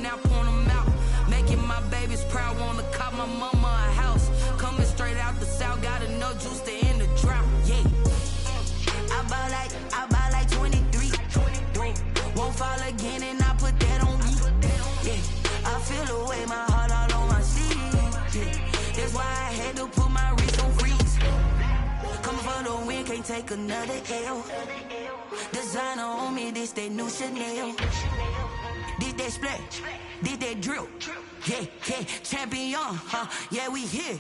and now point them out. Making my babies proud, wanna call my mama a house. Coming straight out the south, got enough juice to end the drought. Yeah. I buy like 23. Won't fall again and I put that on me. Yeah. I feel the way, my heart all on my sleeve. Yeah. That's why I had to put my wrist on freeze. Coming for the win, can't take another L. Designer on me, this that new Chanel. This that splash, this that drill. Yeah, yeah, champion, huh? Yeah, we here.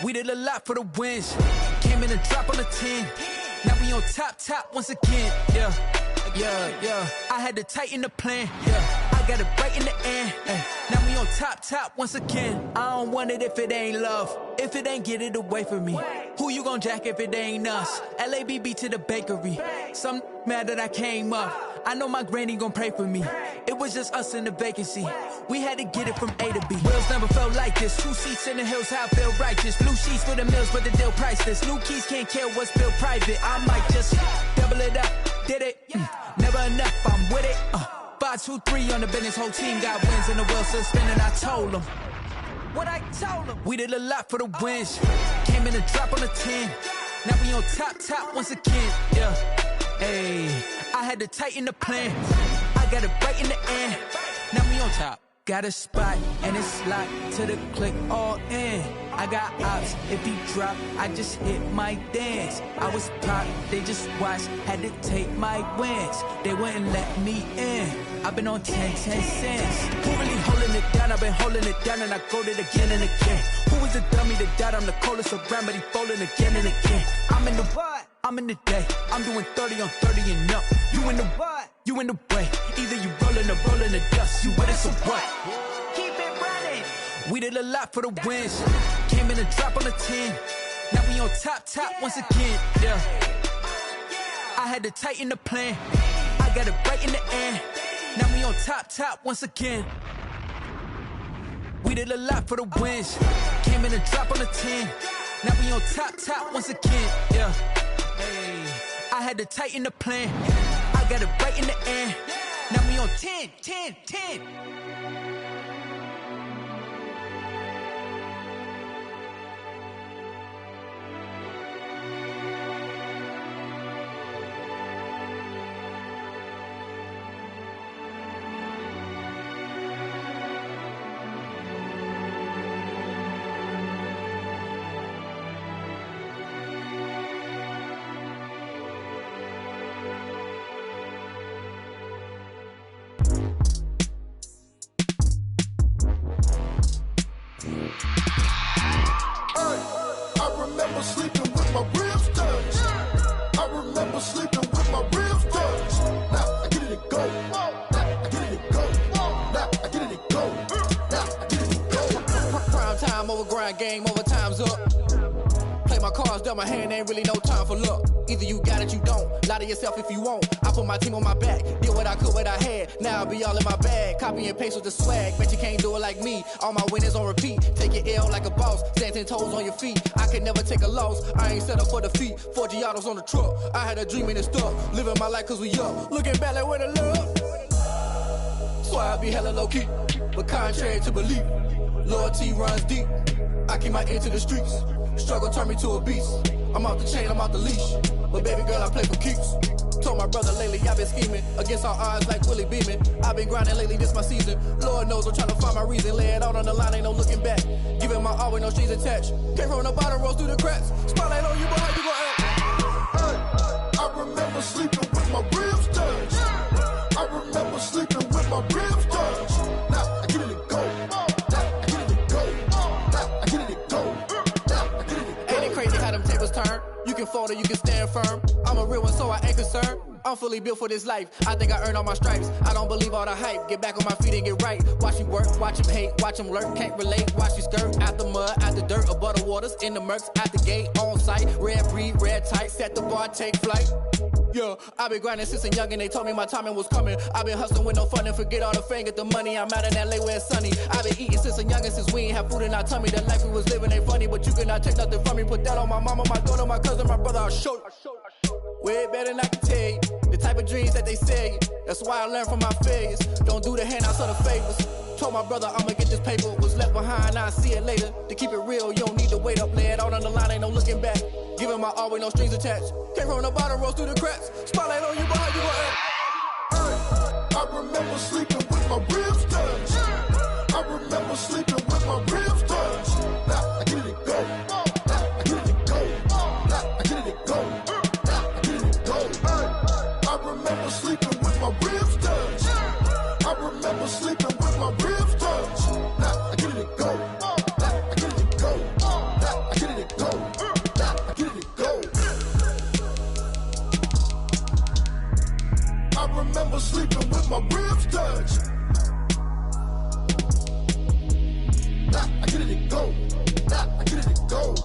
We did a lot for the wins. Came in a drop on the 10. Now we on top once again. Yeah. I had to tighten the plan. Yeah. I got it right in the end. Now we on top once again. I don't want it if it ain't love. If it ain't, get it away from me. Who you gon' jack if it ain't us? LABB to the bakery. Some mad that I came up. I know my granny gon' pray for me. It was just us in the vacancy. We had to get it from A to B. Wheels never felt like this. 2 seats in the hills, how I feel righteous. Blue sheets for the mills, but the deal priceless. New keys can't kill what's built private. I might just double it up. Did it? Never enough, I'm with it. 5, 2, 3 on the business. Whole team got wins and the wheels still spinning. I told them what I told them. We did a lot for the wins. Came in a drop on the 10. Now we on top once again. Yeah. Hey, I had to tighten the plan. I got it right in the end. Now we on top. Got a spot and it's locked to the click all in. I got ops, if he drop, I just hit my dance. I was pop, they just watched, had to take my wins. They wouldn't let me in. I've been on 10 cents. Who really holding it down? I've been holding it down and I go it again and again. Who is the dummy that died? I'm the coldest around, but he folding again and again. I'm in the what? I'm in the day. I'm doing 30 on 30 and up. You in the what? You in the way. Either you rolling or rolling the dust. You with us or what? Keep it running. We did a lot for the wins. Came in a drop on the 10. Now we on top once again. Yeah. I had to tighten the plan. I got it right in the end. Now we on top once again. We did a lot for the wins. Came in a drop on the 10. Now we on top once again. Yeah. Hey, I had to tighten the plan. I got it right in the end. Now we on 10. Game over, time's up. Play my cards dealt my hand, ain't really no time for luck. Either you got it, you don't. Lie to yourself if you won't. I put my team on my back, did what I could, what I had. Now I'll be all in my bag. Copy and paste with the swag. Bet you can't do it like me. All my winners on repeat. Take your L like a boss. Stand 10 toes on your feet. I could never take a loss. I ain't set up for defeat. 4 Giottos on the truck. I had a dream and it's stuck. Living my life cause we up. Looking back like where the love. So I be hella low key. But contrary to belief, loyalty runs deep. I keep my ear to the streets. Struggle turned me to a beast. I'm off the chain, I'm off the leash. But baby girl, I play for keeps. Told my brother lately, I've been scheming. Against all odds like Willie Beeman. I've been grinding lately, this my season. Lord knows I'm trying to find my reason. Lay it out on the line, ain't no looking back. Giving my all with no strings attached. Came from the bottom, rose through the cracks. Spotlight on you, boy, how you gon' act? Hey, I remember sleeping with my ribs touched. I remember sleeping with my ribs touched. Now I get it to go. unfolded, you can stand firm. I'm a real one, so I ain't concerned. I'm fully built for this life. I think I earned all my stripes. I don't believe all the hype. Get back on my feet and get right. Watch me work, watch him hate, watch him lurk. Can't relate, watch me skirt. Out the mud, out the dirt, above the waters, in the murks, out the gate, on site. Red breed, red tight, set the bar, take flight. Yeah, I been grinding since a young and they told me my timing was coming. I been hustling with no fun and forget all the fame, get the money. I'm out in LA where it's sunny. I been eating since a young and since we ain't have food in our tummy. The life we was living ain't funny, but you cannot take nothing from me. Put that on my mama, my daughter, my cousin, my brother, I'll show you. Way better than I can tell you. The type of dreams that they sell you. That's why I learned from my failures. Don't do the handouts or the favors. Told my brother I'ma get this paper. Was left behind, I'll see it later. To keep it real, you don't need to wait up. Lay it out on the line, ain't no looking back. Giving my all with no strings attached. Came from the bottom, rose through the cracks. Spotlight on you, but how you gon' act? I remember sleeping with my ribs touched. I remember sleeping with my ribs touched. Now I get it go. Now I get it go. Now I get it go. Now I get it go. I remember sleeping with my ribs touched. I remember sleeping with my ribs touched. Now I get it go. Now I get it go. Now I get it go. Now I get it go. I remember sleeping with my ribs touched. Now I get it go. Now I get it go.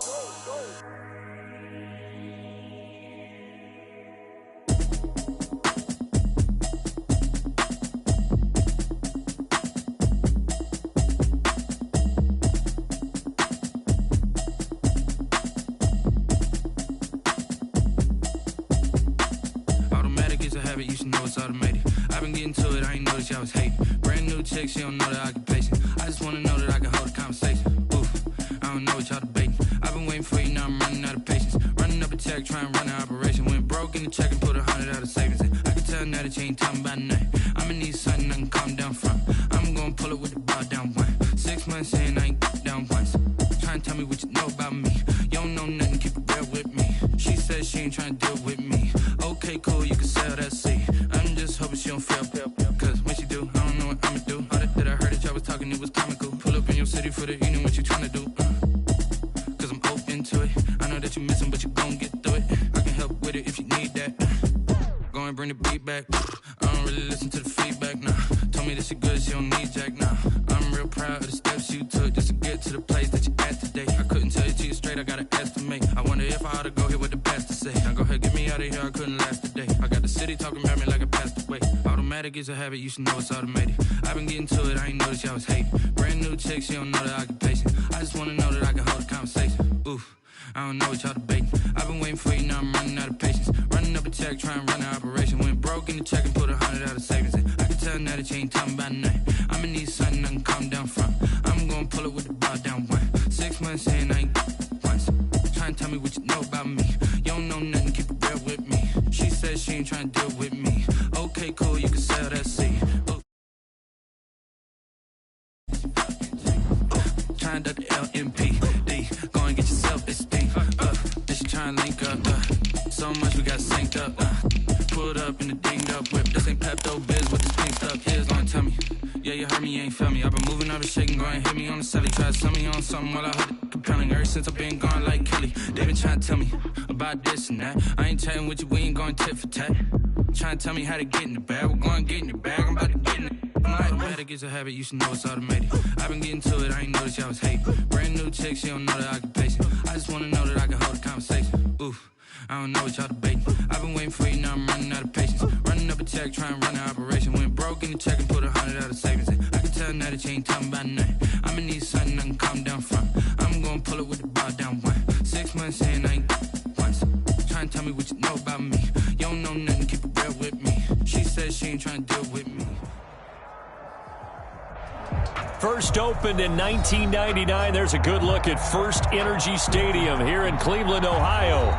You should know it's automated. I've been getting to it, I ain't noticed y'all was hating. Brand new chick, she don't know the occupation. I just wanna know that I can hold a conversation. Oof, I don't know what y'all debating. I've been waiting for you, now I'm running out of patience. Running up a check, trying to run an operation. Went broke in the check and put 100 out of savings in. I can tell now that you ain't talking about nothing. I'ma need something I can calm down from. I'm gonna pull it with the bar down one. 6 months in, I ain't down once. Trying to tell me what you know about me. You don't know nothing, keep it real with me. She says she ain't trying to deal with me. Okay, cool, you can sell that seat. I'm just hoping she don't fail. Cause when she do, I don't know what I'ma do. All that I heard that y'all was talking, it was comical. Pull up in your city for the evening, what you tryna do? Cause I'm open to it. I know that you missing, but you gon' get through it. I can help with it if you need that. Go and bring the beat back. I don't really listen to the feedback, nah. Told me that she good, she don't need jack, nah. I'm real proud of the steps you took just to get to the place that you at today. I couldn't tell you to you straight, I gotta estimate. I wonder if I ought to go here with the pastor say. Now go ahead, get me out of here, I couldn't last a day. I got the city talking about me like I passed away. Automatic is a habit, you should know it's automated. I've been getting to it, I ain't noticed y'all was hating. Brand new chick, she don't know the occupation. I just wanna know that I can hold a conversation. Oof, I don't know what y'all debating. I've been waiting for you, now I'm running out of patience. Running up a check, trying to run an operation. Went broke in the check and put 100 out of savings in. I can tell now that you ain't talking about nothing. I'ma need something I can calm down from. I'm gonna pull it with the bar down one. 6 months in, I ain't once. Trying to tell me what you know about me. You don't know nothing, keep it real with me. She says she ain't trying to deal with me. Okay, cool, you can sell that seed. Trying to the LMPD. Go and get your self-esteem. Then she trying to link up. So much we got synced up. Pulled up in the dinged up whip. This ain't Pepto-Biz with this pink stuff. Here's on tell me. Yeah, you heard me, you ain't felt me. I've been moving up and shaking, go and hit me on the celly. Try to sell me on something while I heard it compelling. Ever since I've been gone like Kelly. They been trying to tell me about this and that. I ain't chatting with you, we ain't going tit for tat. Trying to tell me how to get in the bag. We're going to get in the bag, I'm about to get in it. Automatic is a habit, you should know it's automated. I've been getting to it, I ain't noticed y'all was hating. Brand new chick, she don't know the occupation. I just wanna know that I can hold a conversation. Oof, I don't know what y'all debating. I've been waiting for you, now I'm running out of patience. Running up a check, trying to run an operation. Went broke in the check and put 100 out of savings in. I can tell now that you ain't talking about nothing. I'ma need something I can calm down from. I'm gonna pull it with the bar down one. 6 months in, I ain't once. Trying to tell me what you know about me. You don't know nothing, keep it real with me. She says she ain't trying to deal with me. First opened in 1999. There's a good look at First Energy Stadium here in Cleveland, Ohio.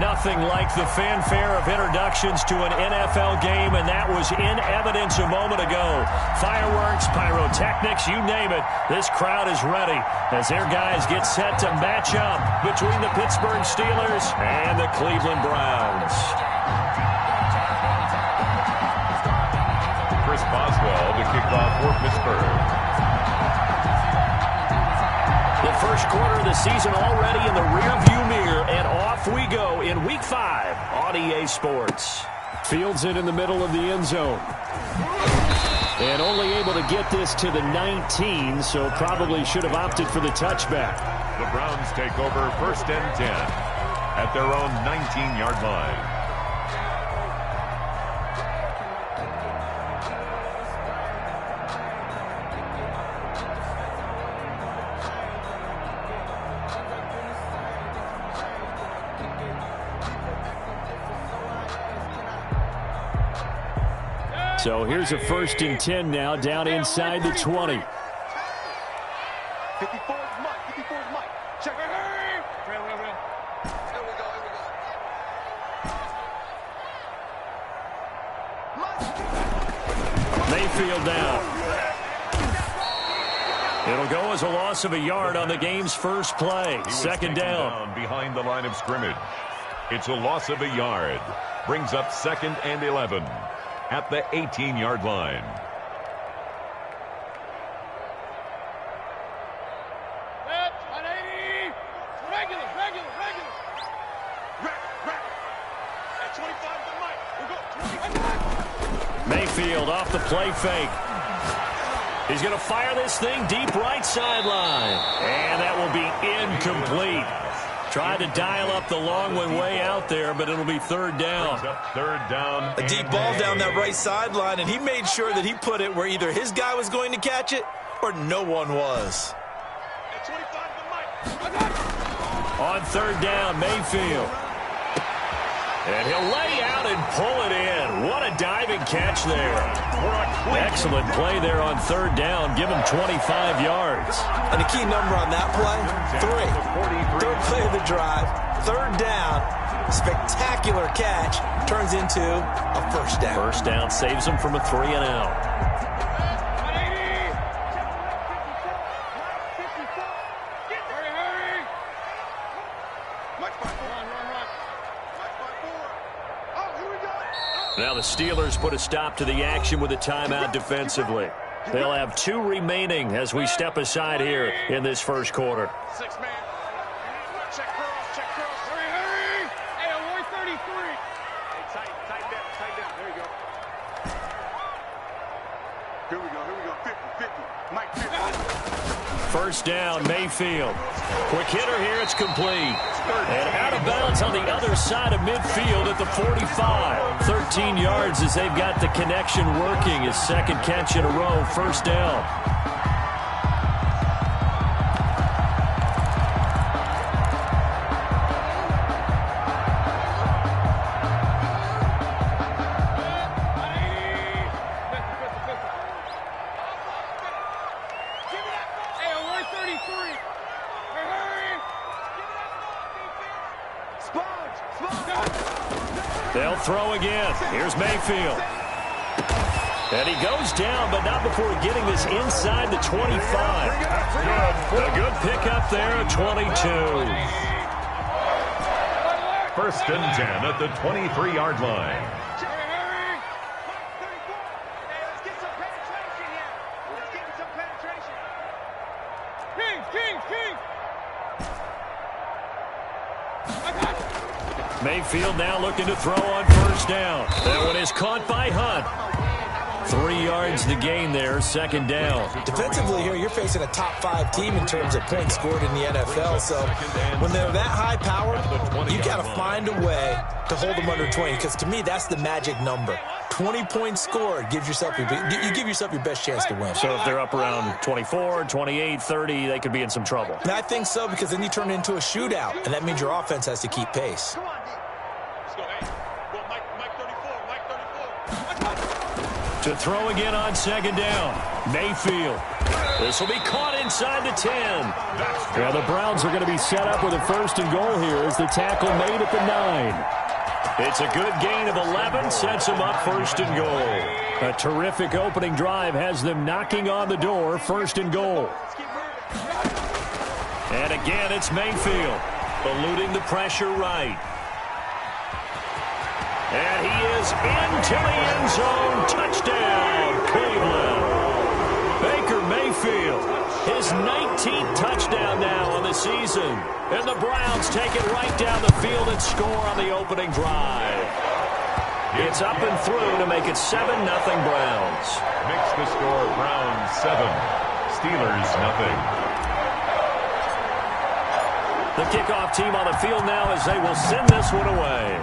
Nothing like the fanfare of introductions to an NFL game, and that was in evidence a moment ago. Fireworks, pyrotechnics, you name it. This crowd is ready as their guys get set to match up between the Pittsburgh Steelers and the Cleveland Browns. Chris Boswell to kick off for Pittsburgh. The first First quarter of the season already in the rearview mirror, and off we go in Week 5 on EA Sports. Fields it in the middle of the end zone. And only able to get this to the 19, so probably should have opted for the touchback. The Browns take over 1st and 10 at their own 19-yard line. So here's a 1st and 10 now, down inside the 20. 54 is Mike. 54 is Mike. Check it. Real. Here we go. Mayfield down. It'll go as a loss of a yard on the game's first play. 2nd down. Behind the line of scrimmage. It's a loss of a yard. Brings up 2nd and 11 at the 18-yard line. Mayfield off the play fake. He's going to fire this thing deep right sideline. And that will be incomplete. Tried to dial up the long one way out there, but it'll be 3rd down. 3rd down. A deep ball down that right sideline, and he made sure that he put it where either his guy was going to catch it or no one was. On 3rd down, Mayfield. And he'll lay out and pull it in. What a diving catch there. Excellent play there on 3rd down. Give him 25 yards. And a key number on that play, 3. 3rd play of the drive, 3rd down, spectacular catch, turns into a 1st down. 1st down saves him from a 3 and out. Now the Steelers put a stop to the action with a timeout defensively. They'll have 2 remaining as we step aside here in this first quarter. 6-man. Check cross. Hurry. Hey, Aloy 33. Hey, tight down. There you go. Here we go. 50. Mike 50. 1st down, Mayfield. Quick hitter here, it's complete. And out of bounds on the other side of midfield at the 45. 13 yards as they've got the connection working. His 2nd catch in a row, 1st down. They'll throw again. Here's Mayfield. And he goes down, but not before getting this inside the 25. A good pickup there at 22. 1st and 10 at the 23-yard line. Mayfield now looking to throw on 1st down. That one is caught by Hunt. 3 yards the gain there, 2nd down. Defensively here, you're facing a top 5 team in terms of points scored in the NFL. So when they're that high powered, you got to find a way to hold them under 20. Because to me, that's the magic number. 20 points scored gives yourself you give yourself your best chance to win. So if they're up around 24, 28, 30, they could be in some trouble. And I think so, because then you turn it into a shootout, and that means your offense has to keep pace. To throw again on 2nd down. Mayfield. This will be caught inside the 10. Well, the Browns are going to be set up with a 1st and goal here as the tackle made at the 9. It's a good gain of 11, sets them up 1st and goal. A terrific opening drive has them knocking on the door, 1st and goal. And again, it's Mayfield, eluding the pressure right. And he is into the end zone. Touchdown, Cleveland. Baker Mayfield His 19th touchdown now on the season. And the Browns take it right down the field and score on the opening drive. It's up and through to make it 7-0 Browns. Makes the score Browns 7, Steelers nothing. The kickoff team on the field now as they will send this one away.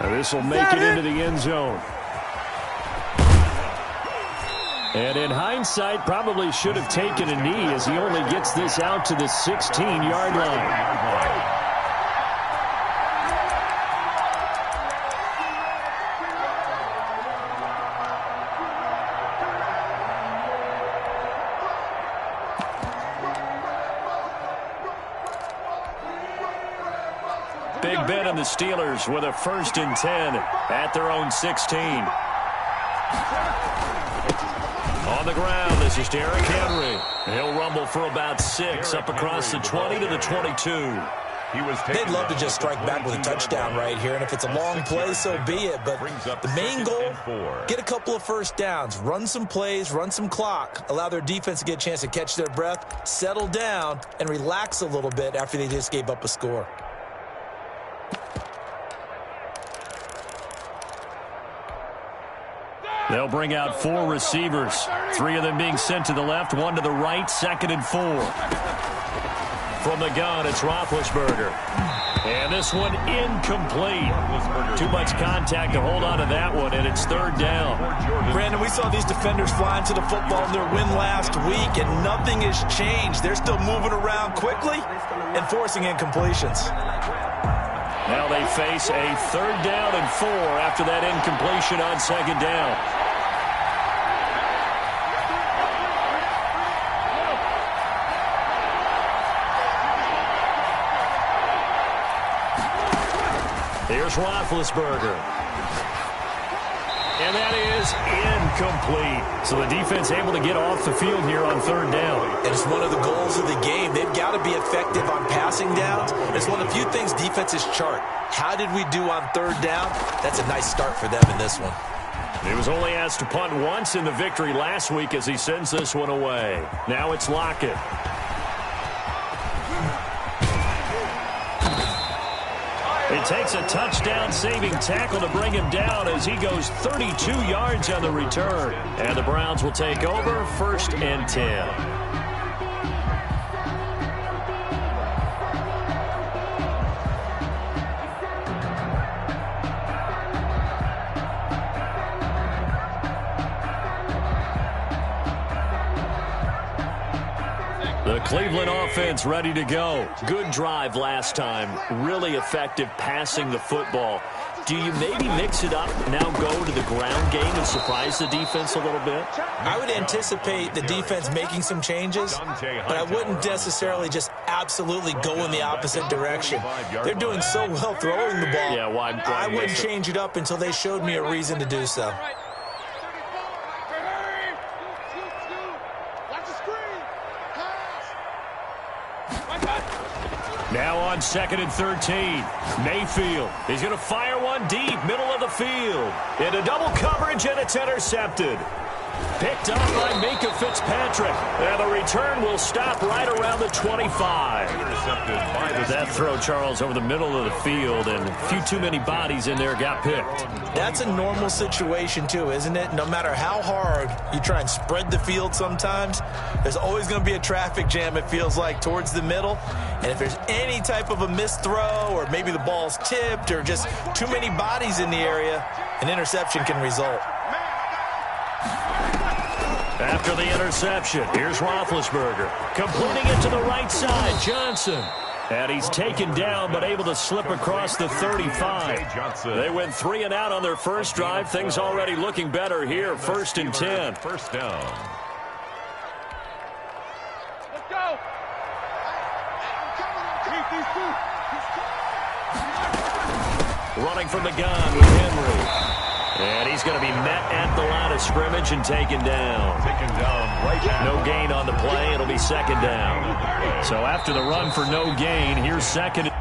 And this will make it into the end zone. And in hindsight, probably should have taken a knee as he only gets this out to the 16-yard line. Big Ben and the Steelers with a 1st and 10 at their own 16. On the ground, this is Derrick Henry. He'll rumble for about 6 up across the 20 to the 22. They'd love to just strike back with a touchdown right here, and if it's a long play, so be it. But the main goal, get a couple of first downs, run some plays, run some clock, allow their defense to get a chance to catch their breath, settle down, and relax a little bit after they just gave up a score. They'll bring out 4 receivers, 3 of them being sent to the left, 1 to the right, 2nd and 4. From the gun, it's Roethlisberger. And this one incomplete. Too much contact to hold on to that one, and it's 3rd down. Brandon, we saw these defenders flying to the football in their win last week, and nothing has changed. They're still moving around quickly and forcing incompletions. Now they face a 3rd down and 4 after that incompletion on 2nd down. Here's Roethlisberger. And that is incomplete. So the defense able to get off the field here on 3rd down. And it's one of the goals of the game. They've got to be effective on passing downs. It's one of the few things defenses chart. How did we do on 3rd down? That's a nice start for them in this one. He was only asked to punt once in the victory last week as he sends this one away. Now it's Lockett. It takes a touchdown-saving tackle to bring him down as he goes 32 yards on the return. And the Browns will take over 1st and 10. The Cleveland offense ready to go. Good drive last time. Really effective passing the football. Do you maybe mix it up, now go to the ground game and surprise the defense a little bit? I would anticipate the defense making some changes, but I wouldn't necessarily just absolutely go in the opposite direction. They're doing so well throwing the ball. Yeah, why I wouldn't change it up until they showed me a reason to do so. Now on 2nd and 13. Mayfield. He's going to fire one deep, middle of the field. Into double coverage, and it's intercepted. Picked up by Minkah Fitzpatrick. And the return will stop right around the 25. Intercepted by the that throw, Charles, over the middle of the field, and a few too many bodies in there got picked. That's a normal situation, too, isn't it? No matter how hard you try and spread the field sometimes, there's always going to be a traffic jam, it feels like, towards the middle. And if there's any type of a missed throw, or maybe the ball's tipped, or just too many bodies in the area, an interception can result. After the interception, here's Roethlisberger. Completing it to the right side, Johnson. And he's taken down, but able to slip across the 35. They went 3 and out on their first drive. Things already looking better here. 1st and 10. 1st down. Let's go. Running from the gun with Henry. And he's going to be met at the line of scrimmage and taken down. Taken down right now. No gain on the play. It'll be 2nd down. So after the run for no gain, here's 2nd.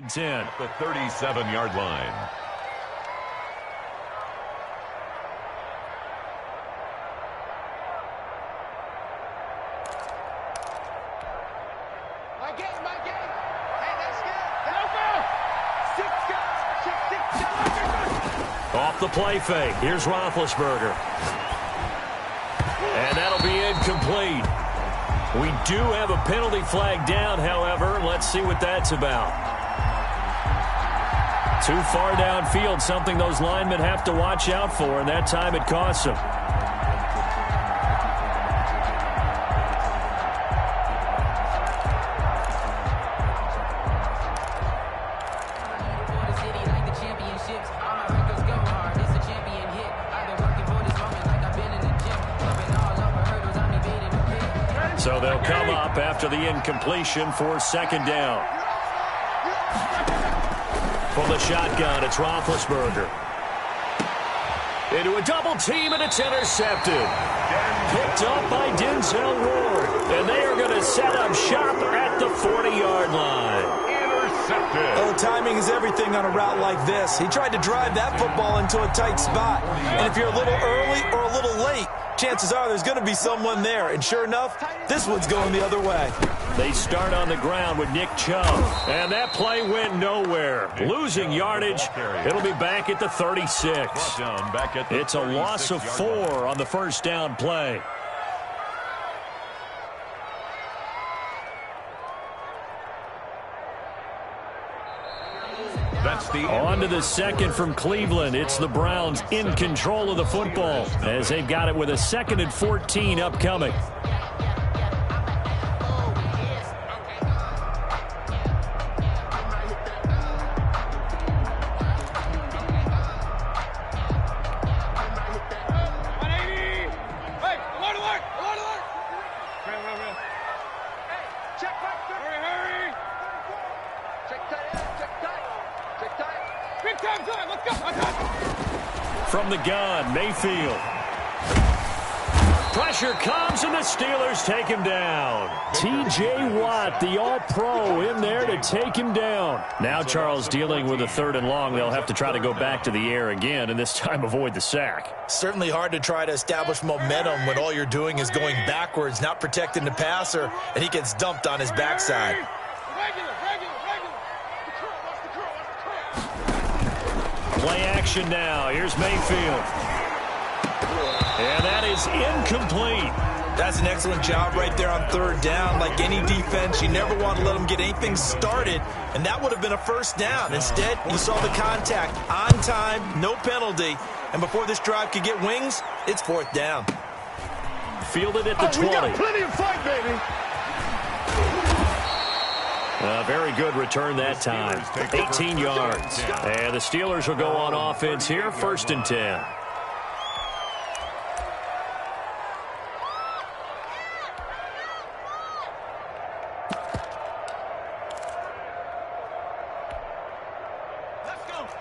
10. At the 37-yard line. My game. Hey, that's good. Off the play fake. Here's Roethlisberger. And that'll be incomplete. We do have a penalty flag down, however. Let's see what that's about. Too far downfield, something those linemen have to watch out for, and that time it costs them. So they'll come up after the incompletion for second down. From the shotgun, it's Roethlisberger. Into a double team, and it's intercepted. Picked up by Denzel Ward. And they are going to set up shop at the 40-yard line. Intercepted. Oh, timing is everything on a route like this. He tried to drive that football into a tight spot. And if you're a little early or a little late, chances are there's going to be someone there. And sure enough, this one's going the other way. They start on the ground with Nick Chubb. And that play went nowhere. Losing yardage. It'll be back at the 36. It's a loss of 4 on the first down play. On to the second from Cleveland. It's the Browns in control of the football as they've got it with a 2nd and 14 upcoming. From the gun, Mayfield. Pressure comes, and the Steelers take him down. T.J. Watt, the all-pro, in there to take him down. Now Charles dealing with a 3rd and long. They'll have to try to go back to the air again, and this time avoid the sack. Certainly hard to try to establish momentum when all you're doing is going backwards, not protecting the passer, and he gets dumped on his backside. Play action now. Here's Mayfield. And that is incomplete. That's an excellent job right there on 3rd down. Like any defense, you never want to let them get anything started, and that would have been a first down. Instead, you saw the contact on time, no penalty, and before this drive could get wings, it's 4th down. Fielded at the 20. We got plenty of fight, baby. Very good return that time. 18 yards. And the Steelers will go on offense here, 1st and 10.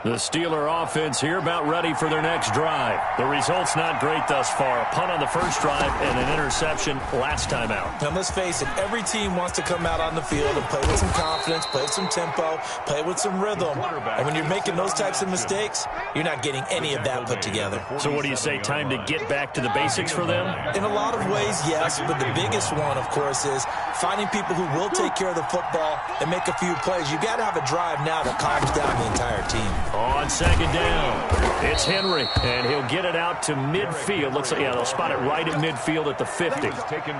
The Steeler offense here about ready for their next drive. The result's not great thus far. A punt on the first drive and an interception last time out. Now, let's face it, every team wants to come out on the field and play with some confidence, play with some tempo, play with some rhythm. And when you're making those types of mistakes, you're not getting any of that put together. So what do you say, time to get back to the basics for them? In a lot of ways, yes, but the biggest one, of course, is finding people who will take care of the football and make a few plays. You've got to have a drive now that calms down the entire team. On 2nd down, it's Henry, and he'll get it out to midfield. Looks like, yeah, they'll spot it right at midfield at the 50.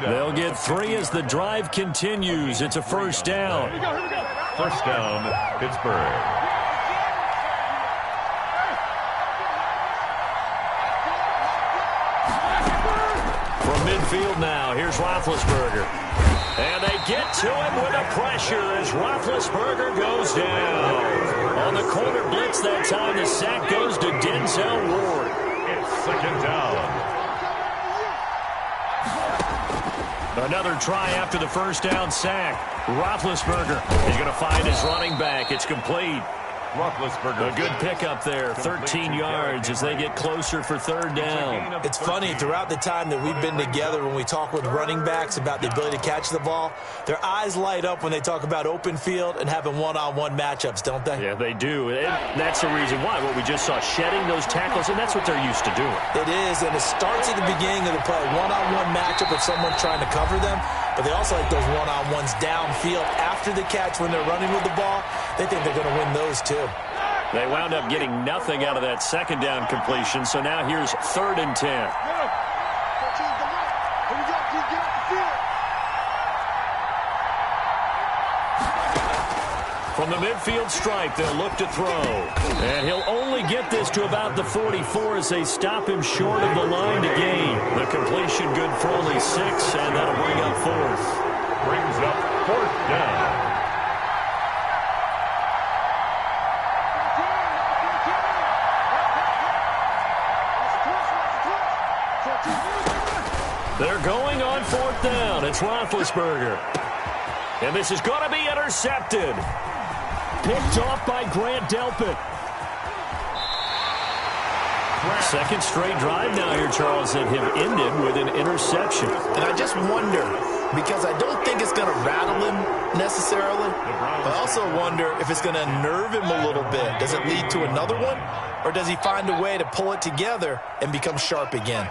They'll get 3 as the drive continues. It's a 1st down. First down, Pittsburgh. From midfield now, here's Roethlisberger. And they get to him with the pressure as Roethlisberger goes down. On the corner blitz that time, the sack goes to Denzel Ward. It's 2nd down. Another try after the first down sack. Roethlisberger is going to find his running back. It's complete. Roethlisberger. A good pickup there, 13 yards as they get closer for third down. It's funny, throughout the time that we've been together, when we talk with running backs about the ability to catch the ball, their eyes light up when they talk about open field and having one-on-one matchups, don't they? Yeah, they do. And that's the reason why. What we just saw, shedding those tackles, and that's what they're used to doing. It is, and it starts at the beginning of the play, one-on-one matchup if someone's trying to cover them, but they also like those one-on-ones downfield after the catch when they're running with the ball. They think they're going to win those too. They wound up getting nothing out of that second down completion, so now here's 3rd and 10. From the midfield stripe, they'll look to throw. And he'll only get this to about the 44 as they stop him short of the line to gain. The completion good for only 6, and that'll bring up 4th. Brings up 4th down. They're going on 4th down. It's Roethlisberger. And this is going to be intercepted. Picked off by Grant Delpit. Second straight drive now here, Charles, that have ended with an interception. And I just wonder, because I don't think it's going to rattle him necessarily, but I also wonder if it's going to unnerve him a little bit. Does it lead to another one, or does he find a way to pull it together and become sharp again?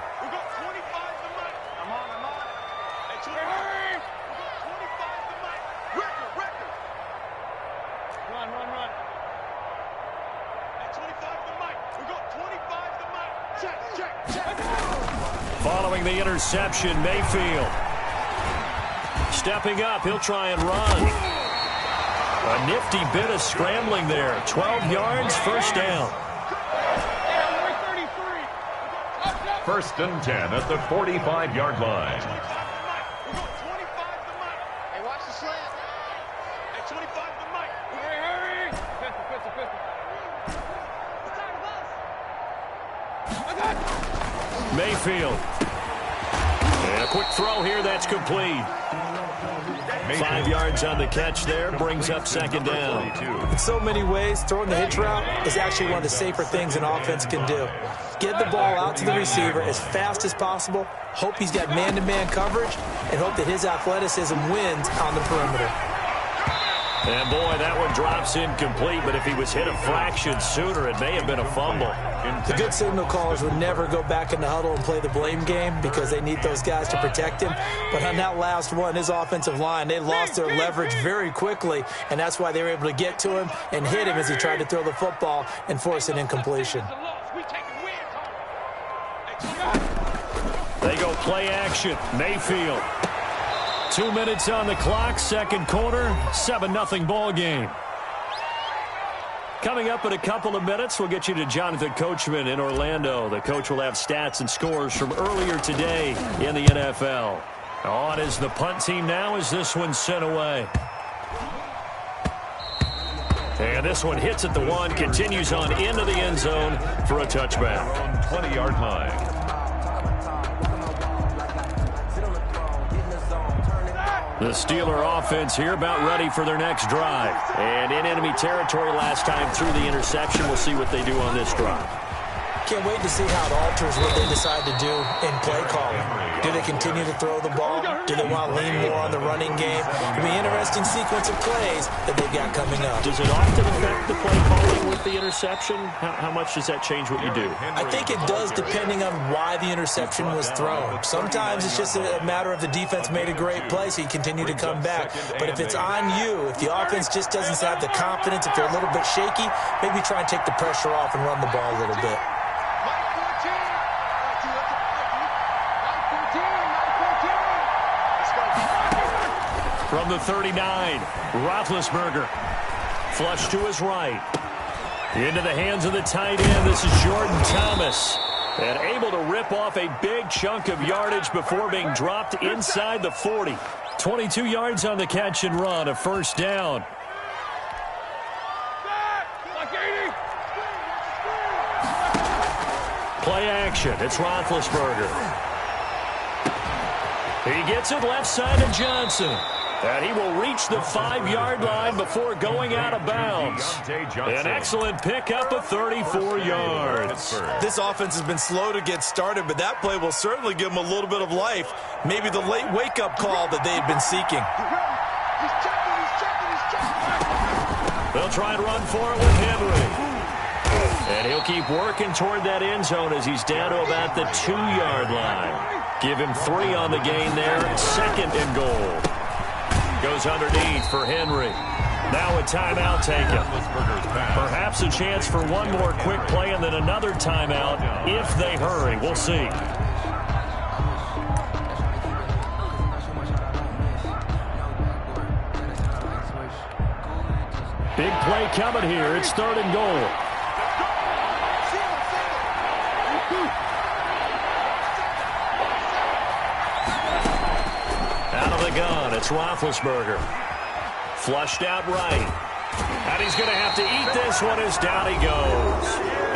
Following the interception, Mayfield. Stepping up, he'll try and run. A nifty bit of scrambling there. 12 yards, 1st down. 1st and 10 at the 45-yard line. Hey, watch the slant. Hey, 25 to Mike. Hurry. 50. Mayfield. And a quick throw here, that's complete. 5 yards on the catch there, brings up 2nd down. In so many ways, throwing the hitch route is actually one of the safer things an offense can do. Get the ball out to the receiver as fast as possible, hope he's got man-to-man coverage, and hope that his athleticism wins on the perimeter. And boy, that one drops incomplete, but if he was hit a fraction sooner, it may have been a fumble. The good signal callers would never go back in the huddle and play the blame game because they need those guys to protect him. But on that last one, his offensive line, they lost their leverage very quickly, and that's why they were able to get to him and hit him as he tried to throw the football and force an incompletion. They go play action. Mayfield. 2 minutes on the clock, 2nd quarter, 7-0 ball game. Coming up in a couple of minutes, we'll get you to Jonathan Coachman in Orlando. The coach will have stats and scores from earlier today in the NFL. On is the punt team now as this one's sent away. And this one hits at the 1, continues on into the end zone for a touchback. 20-yard line. The Steeler offense here about ready for their next drive. And in enemy territory last time through the interception. We'll see what they do on this drive. Can't wait to see how it alters what they decide to do in play calling. Do they continue to throw the ball? Do they want to lean more on the running game? It'll be an interesting sequence of plays that they've got coming up. Does it often affect the play calling with the interception? How much does that change what you do? I think it does depending on why the interception was thrown. Sometimes it's just a matter of the defense made a great play, so you continue to come back. But if it's on you, if the offense just doesn't have the confidence, if they're a little bit shaky, maybe try and take the pressure off and run the ball a little bit. From the 39, Roethlisberger. Flush to his right. Into the hands of the tight end. This is Jordan Thomas. And able to rip off a big chunk of yardage before being dropped inside the 40. 22 yards on the catch and run, a 1st down. Play action. It's Roethlisberger. He gets it left side to Johnson. And he will reach the 5-yard line before going out of bounds. An excellent pickup of 34 yards. This offense has been slow to get started, but that play will certainly give them a little bit of life. Maybe the late wake-up call that they had been seeking. They'll try and run for it with Henry. And he'll keep working toward that end zone as he's down to about the 2-yard line. Give him 3 on the gain there. 2nd and goal. Goes underneath for Henry. Now a timeout taken. Perhaps a chance for one more quick play and then another timeout if they hurry. We'll see. Big play coming here. It's 3rd and goal. Out of the gun, it's Roethlisberger. Flushed out right. And he's going to have to eat this one as down he goes.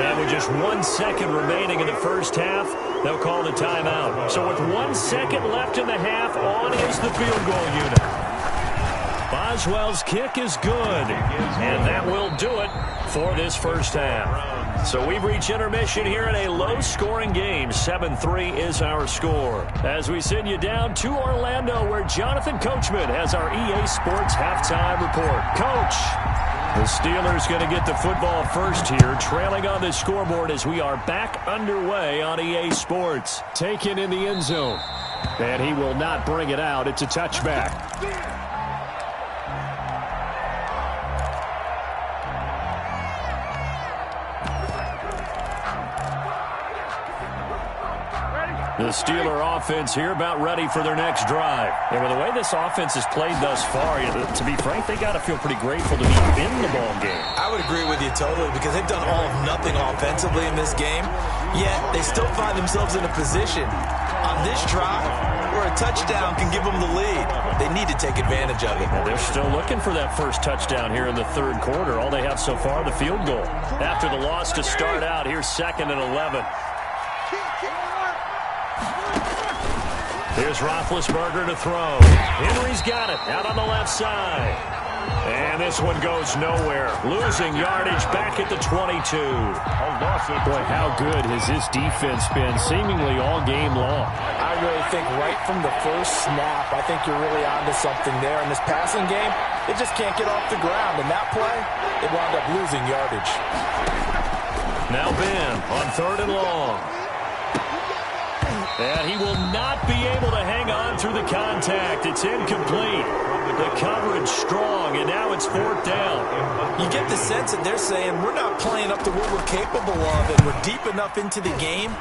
And with just 1 second remaining in the first half, they'll call the timeout. So with 1 second left in the half, on is the field goal unit. Boswell's kick is good, and that will do it for this first half. So we've reached intermission here in a low-scoring game. 7-3 is our score. As we send you down to Orlando, where Jonathan Coachman has our EA Sports halftime report. Coach, the Steelers going to get the football first here, trailing on the scoreboard as we are back underway on EA Sports. Taken in the end zone, and he will not bring it out. It's a touchback. The Steeler offense here about ready for their next drive. And with the way this offense has played thus far, to be frank, they got to feel pretty grateful to be in the ball game. I would agree with you totally because they've done all of nothing offensively in this game, yet they still find themselves in a position on this drive where a touchdown can give them the lead. They need to take advantage of it. And they're still looking for that first touchdown here in the 3rd quarter. All they have so far, the field goal. After the loss to start out, here's 2nd and 11. Here's Roethlisberger to throw. Henry's got it out on the left side. And this one goes nowhere. Losing yardage back at the 22. Boy, how good has this defense been seemingly all game long? I really think right from the first snap, I think you're really onto something there. In this passing game, it just can't get off the ground. And that play, it wound up losing yardage. Now Ben on 3rd and long. And he will not be able to hang on through the contact. It's incomplete. The coverage strong, and now it's 4th down. You get the sense that they're saying we're not playing up to what we're capable of, and we're deep enough into the game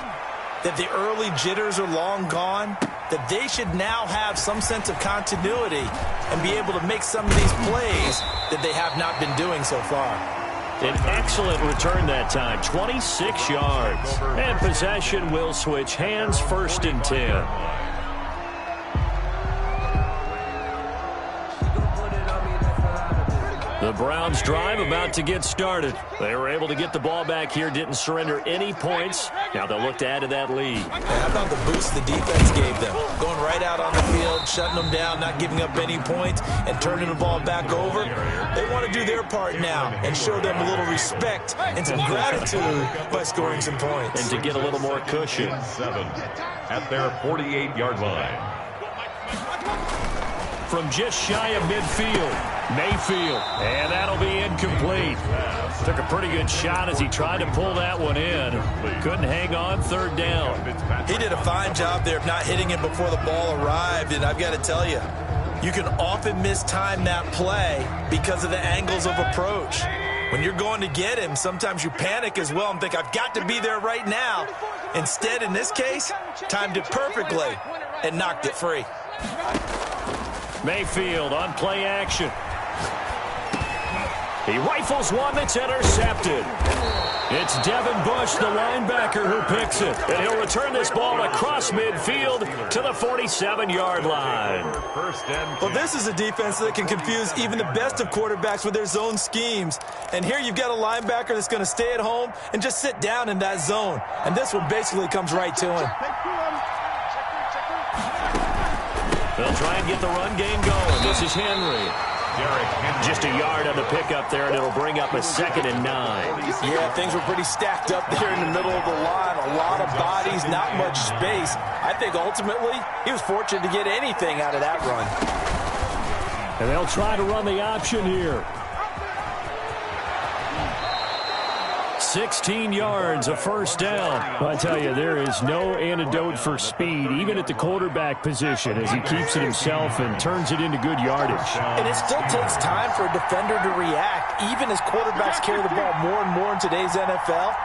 that the early jitters are long gone, that they should now have some sense of continuity and be able to make some of these plays that they have not been doing so far. An excellent return that time, 26 yards. And possession will switch hands, 1st and 10. The Browns drive about to get started. They were able to get the ball back here, didn't surrender any points. Now they'll look to add to that lead. How about the boost the defense gave them? Going right out on the field, shutting them down, not giving up any points, and turning the ball back over. They want to do their part now and show them a little respect and some gratitude by scoring some points. And to get a little more cushion. 7 at their 48-yard line. From just shy of midfield, Mayfield, and that'll be incomplete. Took a pretty good shot as he tried to pull that one in. Couldn't hang on, 3rd down. He did a fine job there of not hitting him before the ball arrived, and I've got to tell you, you can often mistime that play because of the angles of approach. When you're going to get him, sometimes you panic as well and think, I've got to be there right now. Instead, in this case, timed it perfectly and knocked it free. Mayfield on play action. He rifles one that's intercepted. It's Devin Bush, the linebacker, who picks it. And he'll return this ball across midfield to the 47-yard line. Well, this is a defense that can confuse even the best of quarterbacks with their zone schemes. And here you've got a linebacker that's going to stay at home and just sit down in that zone. And this one basically comes right to him. They'll try and get the run game going. This is Henry. Just a yard on the pickup there, and it'll bring up a 2nd and 9. Yeah, things were pretty stacked up there in the middle of the line. A lot of bodies, not much space. I think ultimately he was fortunate to get anything out of that run. And they'll try to run the option here. 16 yards, a first down. I tell you, there is no antidote for speed, even at the quarterback position, as he keeps it himself and turns it into good yardage. And it still takes time for a defender to react. Even as quarterbacks carry the ball more and more in today's NFL,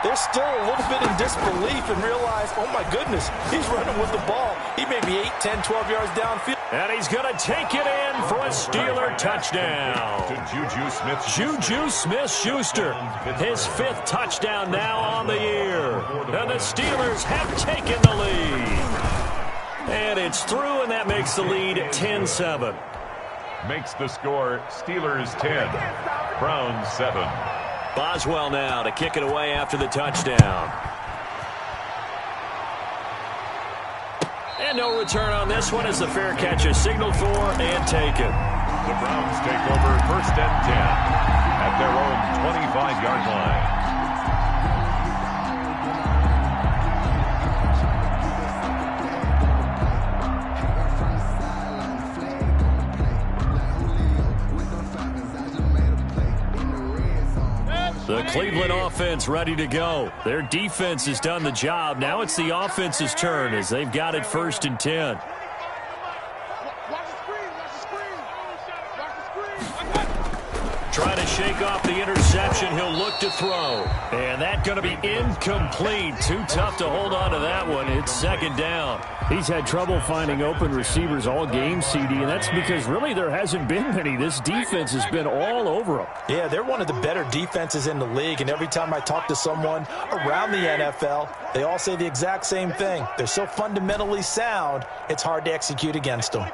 they're still a little bit in disbelief and realize, oh my goodness, he's running with the ball. He may be 8, 10, 12 yards downfield. And he's going to take it in for a Steeler touchdown. To Juju Smith-Schuster, his 5th touchdown now on the year. And the Steelers have taken the lead. And it's through, and that makes the lead 10-7. Makes the score Steelers 10, Browns 7. Boswell now to kick it away after the touchdown. And no return on this one as the fair catch is signaled for and taken. The Browns take over 1st and 10 at their own 25-yard line. The Cleveland offense ready to go. Their defense has done the job. Now it's the offense's turn as they've got it 1st and 10. Trying to shake off the interception. He'll look to throw. And that's going to be incomplete. Too tough to hold on to that one. It's 2nd down. He's had trouble finding open receivers all game, CD, and that's because really there hasn't been many. This defense has been all over them. Yeah, they're one of the better defenses in the league, and every time I talk to someone around the NFL, they all say the exact same thing. They're so fundamentally sound, it's hard to execute against them.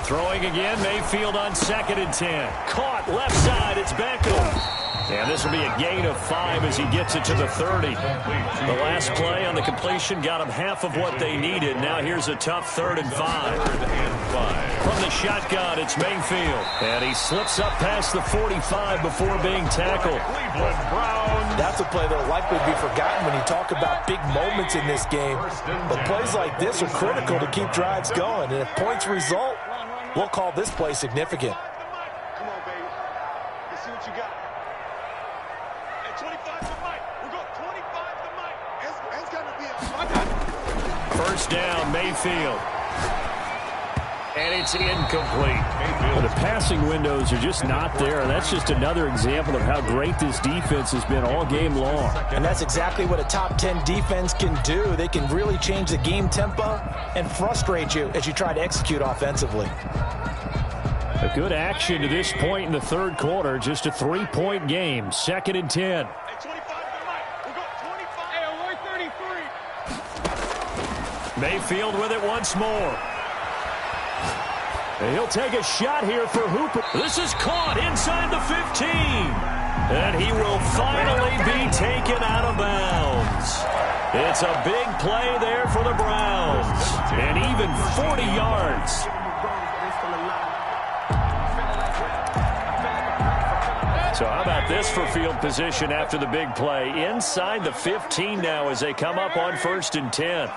Throwing again, Mayfield on 2nd and 10. Caught left side, it's Beckham. And this will be a gain of 5 as he gets it to the 30. The last play on the completion got him half of what they needed. Now here's a tough 3rd and 5. From the shotgun, it's Mayfield. And he slips up past the 45 before being tackled. That's a play that will likely be forgotten when you talk about big moments in this game. But plays like this are critical to keep drives going. And if points result, we'll call this play significant. Come on, baby. Let's see what you got. At 25 to Mike. We'll go 25 to Mike. It's going to be a 1st down, Mayfield. And it's incomplete. Well, the passing windows are just not there. And that's just another example of how great this defense has been all game long. And that's exactly what a top 10 defense can do. They can really change the game tempo and frustrate you as you try to execute offensively. A good action to this point in the 3rd quarter. Just a 3-point game. 2nd and 10. At 25 to Mike. We'll go 25. Hey, 33. Mayfield with it once more. And he'll take a shot here for Hooper. This is caught inside the 15. And he will finally be taken out of bounds. It's a big play there for the Browns. And even 40 yards. So how about this for field position after the big play? Inside the 15 now as they come up on 1st and 10.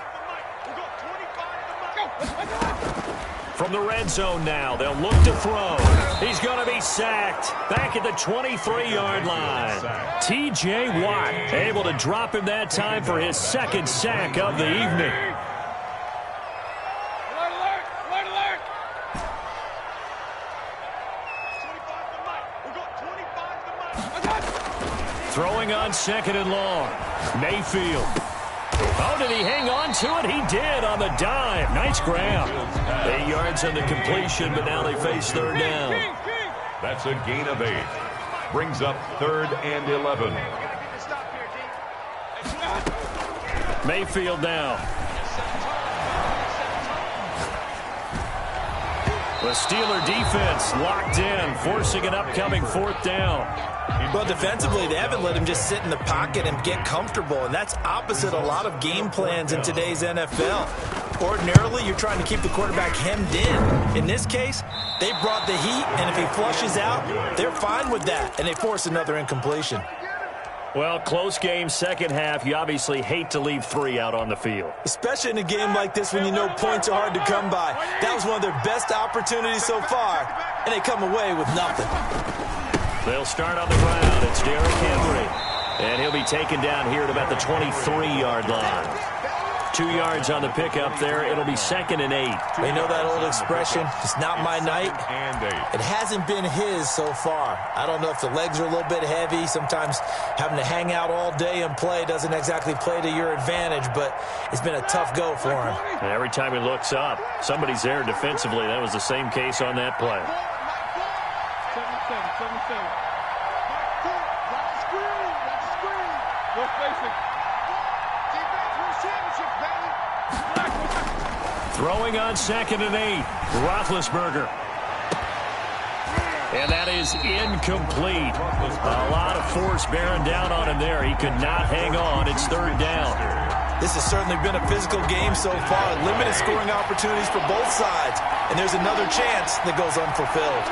From the red zone now, they'll look to throw. He's going to be sacked back at the 23-yard line. T.J. Watt able to drop him that time for his 2nd sack of the evening. Throwing on 2nd and long. Mayfield. Oh, did he hang on to it? He did on the dive. Nice grab. 8 yards on the completion, but now they face 3rd down. That's a gain of 8. Brings up 3rd and 11. Mayfield now. The Steeler defense locked in, forcing an upcoming 4th down. Well, defensively, they haven't let him just sit in the pocket and get comfortable, and that's opposite a lot of game plans in today's NFL. Ordinarily, you're trying to keep the quarterback hemmed in. In this case, they brought the heat, and if he flushes out, they're fine with that, and they force another incompletion. Well, close game, second half. You obviously hate to leave 3 out on the field. Especially in a game like this when you know points are hard to come by. That was one of their best opportunities so far, and they come away with nothing. They'll start on the ground. It's Derrick Henry. And he'll be taken down here at about the 23-yard line. 2 yards on the pickup there. It'll be 2nd and 8. They know that old expression, it's not my night. It hasn't been his so far. I don't know if the legs are a little bit heavy. Sometimes having to hang out all day and play doesn't exactly play to your advantage, but it's been a tough go for him. And every time he looks up, somebody's there defensively. That was the same case on that play. 7-7. Throwing on 2nd and 8, Roethlisberger. And that is incomplete. A lot of force bearing down on him there. He could not hang on. It's 3rd down. This has certainly been a physical game so far. Limited scoring opportunities for both sides. And there's another chance that goes unfulfilled.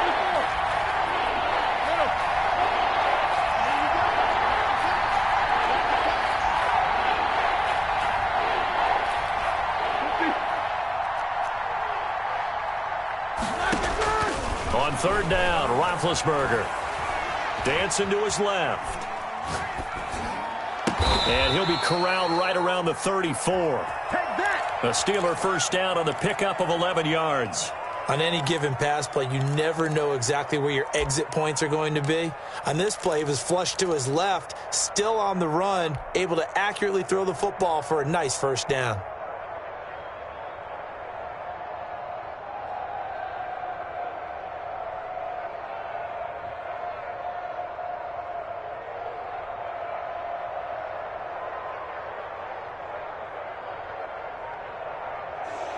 On 3rd down, Roethlisberger dancing to his left. And he'll be corralled right around the 34. A Steeler first down on the pickup of 11 yards. On any given pass play, you never know exactly where your exit points are going to be. On this play, he was flushed to his left, still on the run, able to accurately throw the football for a nice first down.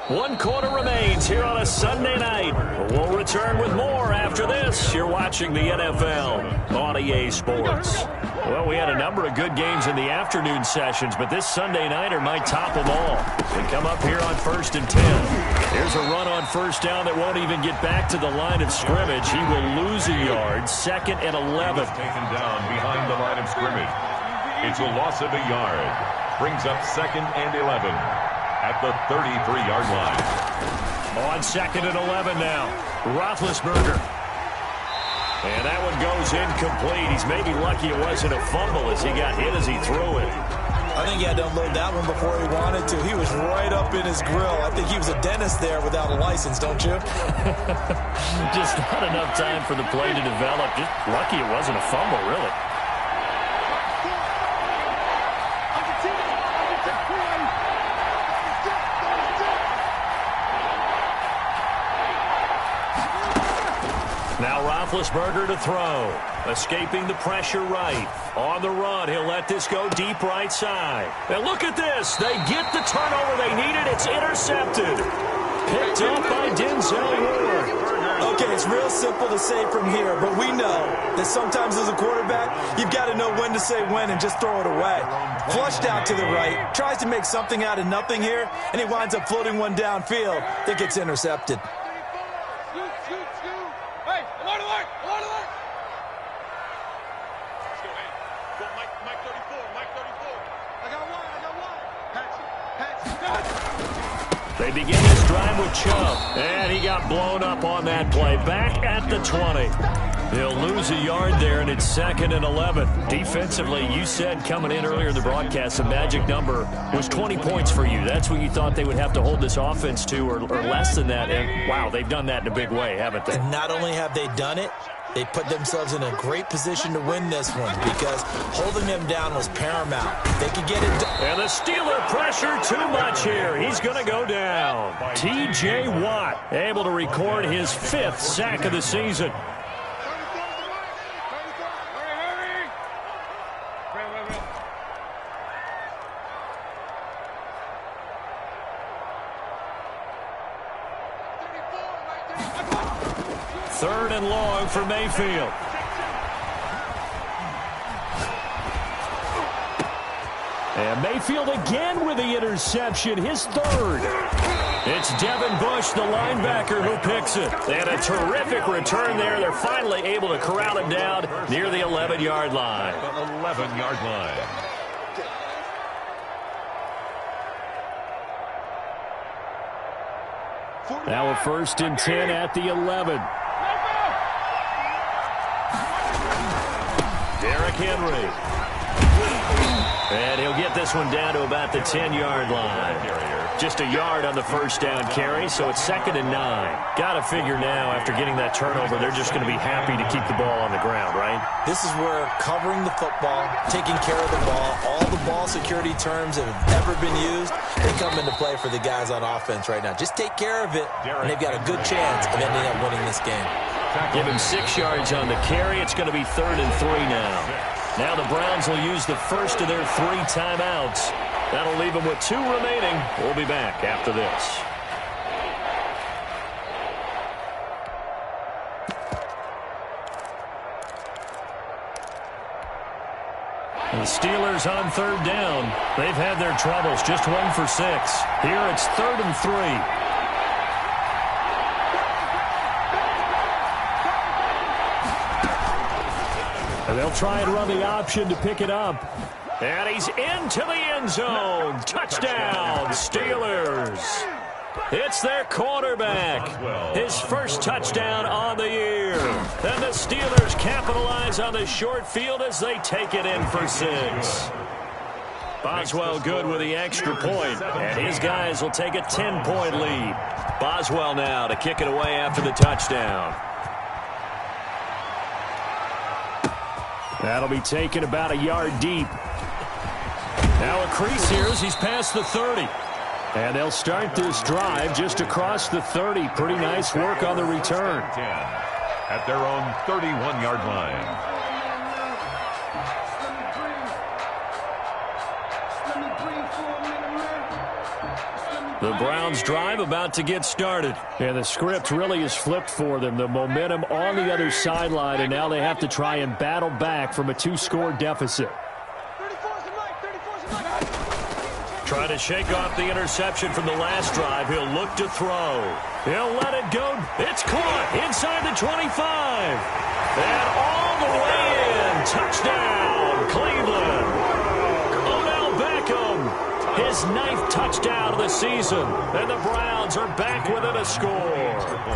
One quarter remains here on a Sunday night. We'll return with more after this. You're watching the NFL on EA Sports. Well, we had a number of good games in the afternoon sessions, but this Sunday nighter might top them all. We come up here on 1st and 10. Here's a run on 1st down that won't even get back to the line of scrimmage. He will lose a yard. 2nd and 11. Taken down behind the line of scrimmage. It's a loss of a yard. Brings up 2nd and 11. At the 33-yard line. On 2nd and 11 now. Roethlisberger. And that one goes incomplete. He's maybe lucky it wasn't a fumble as he got hit as he threw it. I think he had to unload that one before he wanted to. He was right up in his grill. I think he was a dentist there without a license, don't you? Just not enough time for the play to develop. Just lucky it wasn't a fumble, really. Now Roethlisberger to throw. Escaping the pressure right. On the run, he'll let this go deep right side. And look at this. They get the turnover they needed. It's intercepted. Picked up by Denzel Ward. Okay, it's real simple to say from here, but we know that sometimes as a quarterback, you've got to know when to say when and just throw it away. Flushed out to the right, tries to make something out of nothing here, and he winds up floating one downfield that gets intercepted. They begin this drive with Chubb, and he got blown up on that play. Back at the 20. He'll lose a yard there, and it's 2nd and 11. Defensively, you said coming in earlier in the broadcast, the magic number was 20 points for you. That's what you thought they would have to hold this offense to, or less than that. And, wow, they've done that in a big way, haven't they? And not only have they done it, they put themselves in a great position to win this one because holding them down was paramount. They could get it done. And the Steeler pressure too much here. He's going to go down. T.J. Watt able to record his 5th sack of the season. Third and long for And Mayfield again with the interception, his third. It's Devin Bush, the linebacker, who picks it. And a terrific return there. They're finally able to corral him down near the 11-yard line. 11-yard line. Now a 1st and 10 at the 11. Derrick Henry. And he'll get this one down to about the 10-yard line. Just a yard on the 1st down carry, so it's 2nd and 9. Got to figure now, after getting that turnover, they're just going to be happy to keep the ball on the ground, right? This is where covering the football, taking care of the ball, all the ball security terms that have ever been used, they come into play for the guys on offense right now. Just take care of it, and they've got a good chance of ending up winning this game. Give him 6 yards on the carry. It's going to be 3rd and 3 now. Now the Browns will use the first of their 3 timeouts. That'll leave them with 2 remaining. We'll be back after this. The Steelers on 3rd down. They've had their troubles, just 1 for 6. Here it's 3rd and 3. And they'll try and run the option to pick it up. And he's into the end zone. Touchdown, Steelers. It's their quarterback. His first touchdown on the year. And the Steelers capitalize on the short field as they take it in for 6. Boswell good with the extra point, and his guys will take a 10-point lead. Boswell now to kick it away after the touchdown. That'll be taken about a yard deep. Now a crease here as he's past the 30. And they'll start this drive just across the 30. Pretty nice work on the return. 10 at their own 31-yard line. The Browns drive about to get started. And the script really is flipped for them. The momentum on the other sideline, and now they have to try and battle back from a 2-score deficit. Trying to shake off the interception from the last drive. He'll look to throw. He'll let it go. It's caught inside the 25. And all the way in. Touchdown, Cleveland. Odell Beckham. His 9th touchdown of the season. And the Browns are back within a score.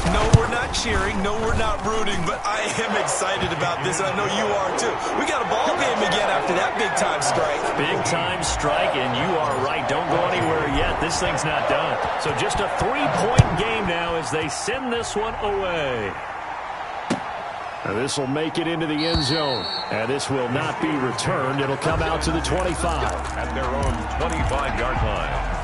No, we're not cheering. No, we're not rooting. But I am excited about this, and I know you are too. We got a ball game again after that big-time strike. Big-time strike, and you are right. Don't go anywhere yet. This thing's not done. So just a 3-point game now as they send this one away. Now this will make it into the end zone. And this will not be returned. It'll come out to the 25. At their own 25-yard line.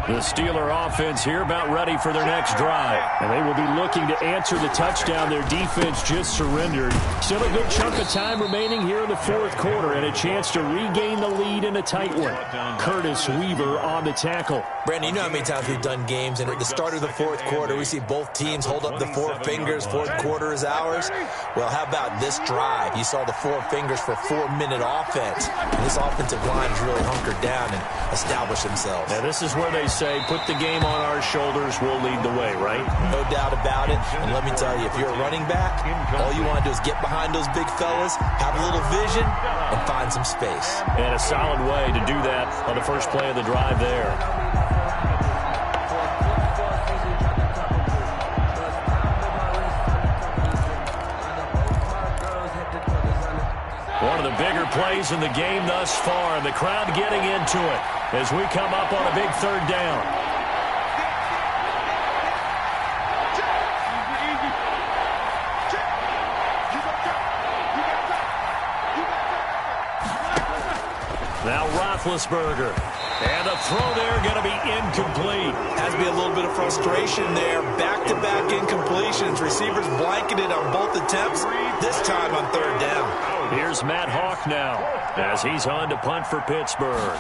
The Steeler offense here about ready for their next drive. And they will be looking to answer the touchdown their defense just surrendered. Still a good chunk of time remaining here in the 4th quarter and a chance to regain the lead in a tight one. Curtis Weaver on the tackle. Brandon, you know how many times we've done games, and at the start of the 4th quarter, we see both teams hold up the 4 fingers, 4th quarter is ours. Well, how about this drive? You saw the 4 fingers for 4-minute offense. And this offensive line has really hunkered down and established themselves. Now, this is where they say, put the game on our shoulders, we'll lead the way, right? No doubt about it. And let me tell you, if you're a running back, all you want to do is get behind those big fellas, have a little vision, and find some space. And a solid way to do that on the first play of the drive there. One of the bigger plays in the game thus far, and the crowd getting into it as we come up on a big 3rd down. Now Roethlisberger. And the throw there going to be incomplete. Has to be a little bit of frustration there. Back-to-back incompletions. Receivers blanketed on both attempts, this time on third down. Here's Matt Hawk now as he's on to punt for Pittsburgh.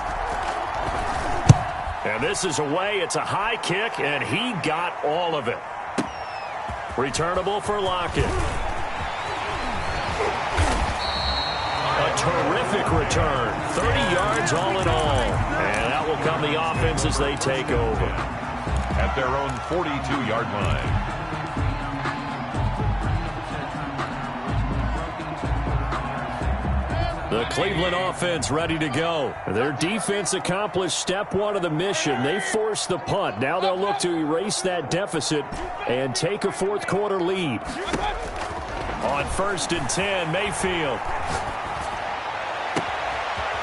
And this is away. It's a high kick, and he got all of it. Returnable for Lockett. A terrific return. 30 yards all in all. And out will come the offense as they take over. At their own 42-yard line. The Cleveland offense ready to go. Their defense accomplished step one of the mission. They forced the punt. Now they'll look to erase that deficit and take a fourth-quarter lead. On 1st and 10, Mayfield.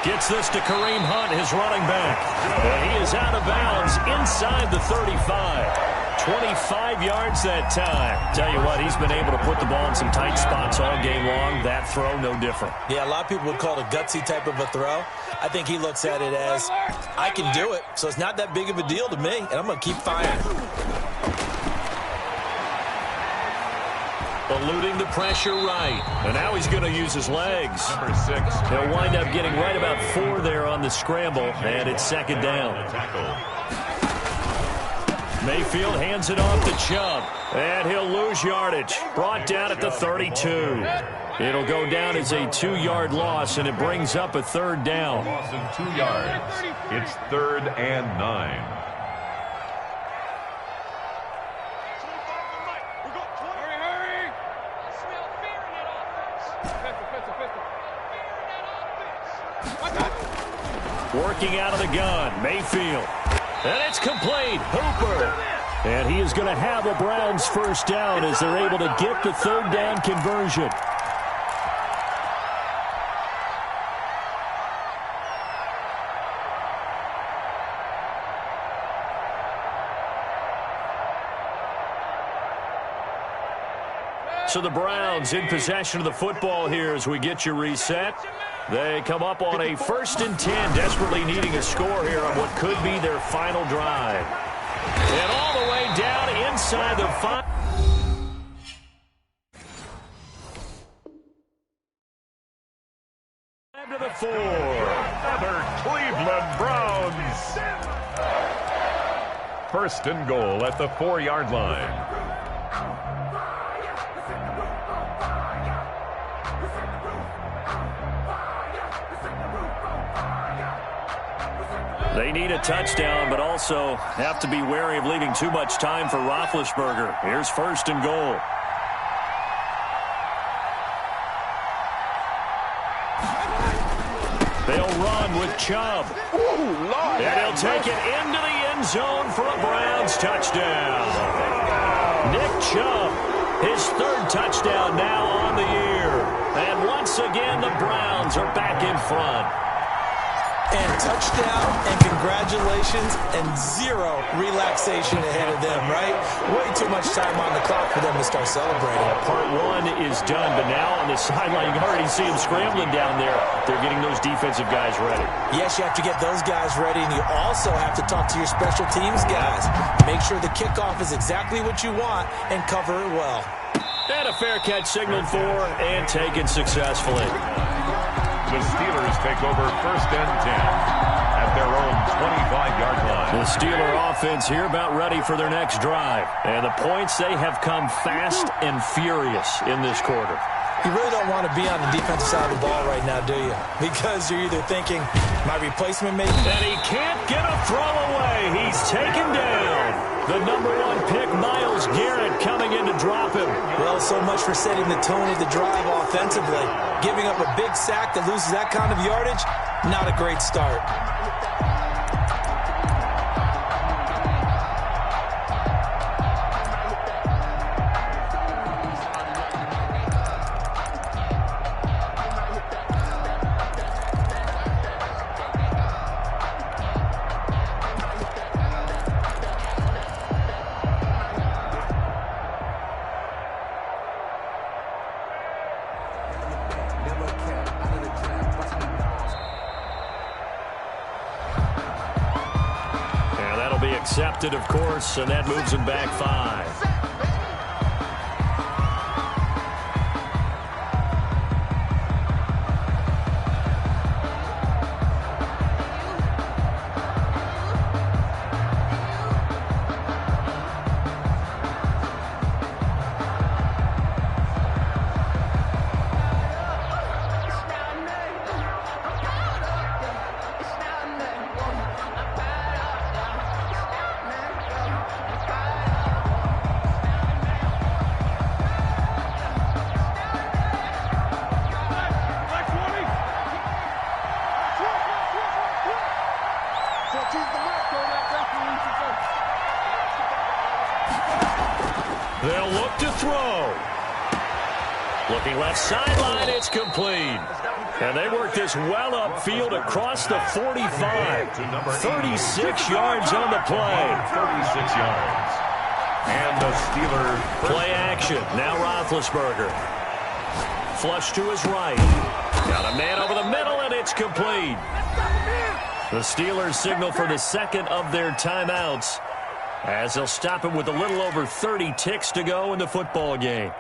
Gets this to Kareem Hunt, his running back. And he is out of bounds inside the 35. 25 yards that time. Tell you what, he's been able to put the ball in some tight spots all game long. That throw, no different. Yeah, a lot of people would call it a gutsy type of a throw. I think he looks at it as, I can do it, so it's not that big of a deal to me, and I'm going to keep firing. Eluding the pressure right. And now he's going to use his legs. Number 6. He'll wind up getting right about 4 there on the scramble, and it's second down. Mayfield hands it off to Chubb, and he'll lose yardage. Brought down at the 32. It'll go down as a 2-yard loss, and it brings up a third down. Loss of 2 yards. It's 3rd and 9. Working out of the gun, Mayfield. And it's complete. Hooper. And he is going to have a Browns first down as they're able to get the third down conversion. So the Browns in possession of the football here as we get you reset. They come up on a 1st and 10, desperately needing a score here on what could be their final drive. And all the way down inside the 5. To the 4. Another Cleveland Browns. 1st and goal at the 4-yard line. They need a touchdown, but also have to be wary of leaving too much time for Roethlisberger. Here's 1st and goal. They'll run with Chubb. And he'll take it into the end zone for a Browns touchdown. Nick Chubb, his 3rd touchdown now on the year. And once again, the Browns are back in front. And touchdown, and congratulations, and 0 relaxation ahead of them, right? Way too much time on the clock for them to start celebrating. Part 1 is done, but now on the sideline, you can already see them scrambling down there. They're getting those defensive guys ready. Yes, you have to get those guys ready, and you also have to talk to your special teams guys. Make sure the kickoff is exactly what you want and cover it well. And a fair catch signaled for and taken successfully. The Steelers take over 1st and 10 at their own 25-yard line. The Steeler offense here about ready for their next drive. And the points, they have come fast and furious in this quarter. You really don't want to be on the defensive side of the ball right now, do you? Because you're either thinking, my replacement maybe. And he can't get a throw away. He's taken down. The number 1 pick, Myles Garrett, coming in to drop him. Well, so much for setting the tone of the drive offensively. Giving up a big sack that loses that kind of yardage, not a great start. Accepted, of course, and that moves him back 5. They'll look to throw. Looking left sideline, it's complete. And they work this well upfield across the 45. 36 yards on the play. 36 yards. And the Steelers. Play action. Now Roethlisberger. Flush to his right. Got a man over the middle, and it's complete. The Steelers signal for the second of their timeouts, as they'll stop him with a little over 30 ticks to go in the football game.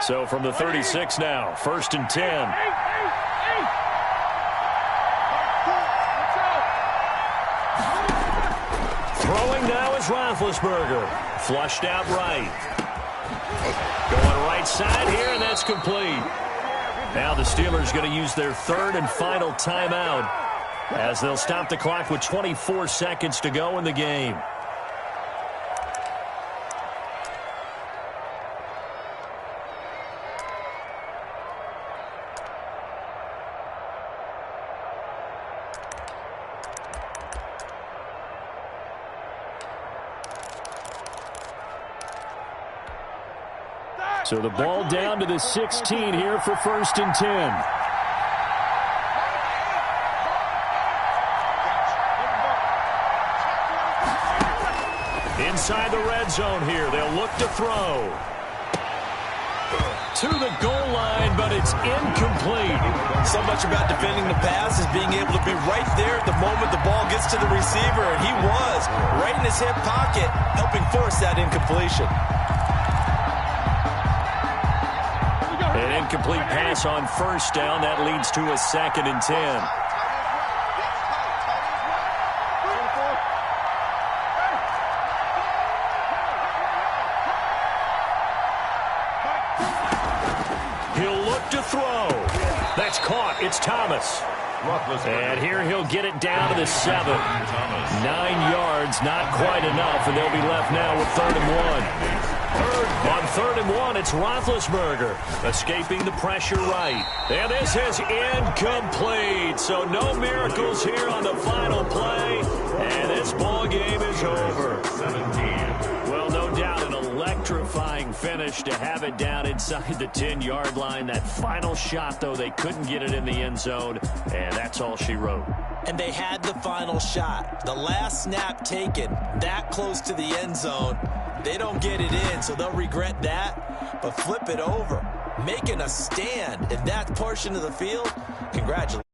So from the 36 now, 1st and 10. Throwing now is Roethlisberger. Flushed out right. Going right side here, and that's complete. Now the Steelers going to use their third and final timeout, as they'll stop the clock with 24 seconds to go in the game. So the ball down to the 16 here for 1st and 10. Inside the red zone here, they'll look to throw. To the goal line, but it's incomplete. So much about defending the pass is being able to be right there at the moment the ball gets to the receiver, and he was right in his hip pocket, helping force that incompletion. An incomplete pass on 1st down. That leads to a 2nd and 10. He'll look to throw. That's caught. It's Thomas. And here he'll get it down to the 7. 9 yards, not quite enough, and they'll be left now with 3rd and 1. On 3rd and 1, it's Roethlisberger escaping the pressure right. And this is incomplete. So no miracles here on the final play. And this ball game is over. 17. Well, no doubt an electrifying finish to have it down inside the 10-yard line. That final shot, though, they couldn't get it in the end zone. And that's all she wrote. And they had the final shot. The last snap taken that close to the end zone. They don't get it in, so they'll regret that. But flip it over, making a stand in that portion of the field. Congratulations.